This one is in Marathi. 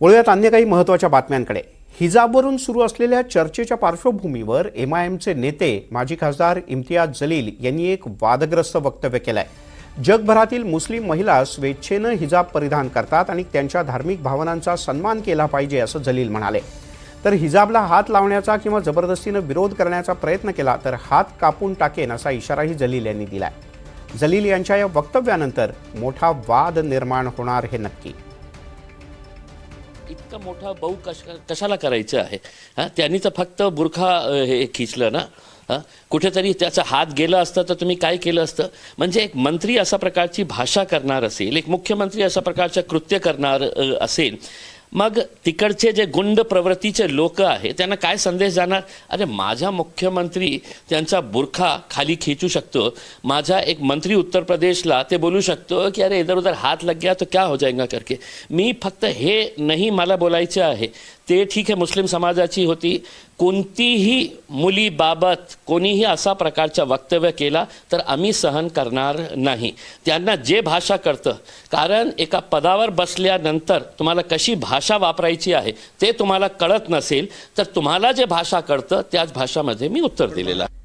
वळूयात अन्य काही महत्त्वाच्या बातम्यांकडे। हिजाबवरून सुरू असलेल्या चर्चेच्या पार्श्वभूमीवर एमआयएमचे नेते माजी खासदार इम्तियाज जलील यांनी एक वादग्रस्त वक्तव्य केलंय। जगभरातील मुस्लिम महिला स्वेच्छेने हिजाब परिधान करतात आणि त्यांच्या धार्मिक भावनांचा सन्मान केला पाहिजे असं जलील म्हणाले। तर हिजाबला हात लावण्याचा किंवा जबरदस्तीने विरोध करण्याचा प्रयत्न केला तर हात कापून टाकेन असा इशाराही जलील यांनी दिलाय। जलील यांच्या या वक्तव्यानंतर मोठा वाद निर्माण होणार हे नक्की। इतका मोठा बहु कशाला करायचं आहे? त्यांनी तर फक्त बुरखा हे खिचलं ना। कुठेतरी त्याचा हात गेला असता तर तुम्ही काय केलं असतं? म्हणजे एक मंत्री अशा प्रकारची भाषा करणार असेल, एक मुख्यमंत्री अशा प्रकारचं कृत्य करणार असेल, मग तिकडचे जे गुंड प्रवृत्तीचे लोक आहेत त्यांना काय संदेश जाणार? अरे माझा मुख्यमंत्री त्यांचा बुरखा खाली खींचू शकतो, माझा एक मंत्री उत्तर प्रदेशला ते बोलू शकतो की अरे इधर उधर हाथ लग गया तो क्या हो जाएगा करके। मी फक्त हे नाही मला बोलायचे आहे, ते ठीक आहे मुस्लिम समाजाची होती, कोणतीही मुलीबाबत कोणीही असा प्रकारचा वक्तव्य केला तर आम्ही सहन करणार नाही। त्यांना जे भाषा करतं, कारण एका पदावर बसल्यानंतर तुम्हाला कशी भाषा वापरायची आहे ते तुम्हाला कळत नसेल तर तुम्हाला जे भाषा कळतं त्याच भाषामध्ये मी उत्तर दिलेलं आहे।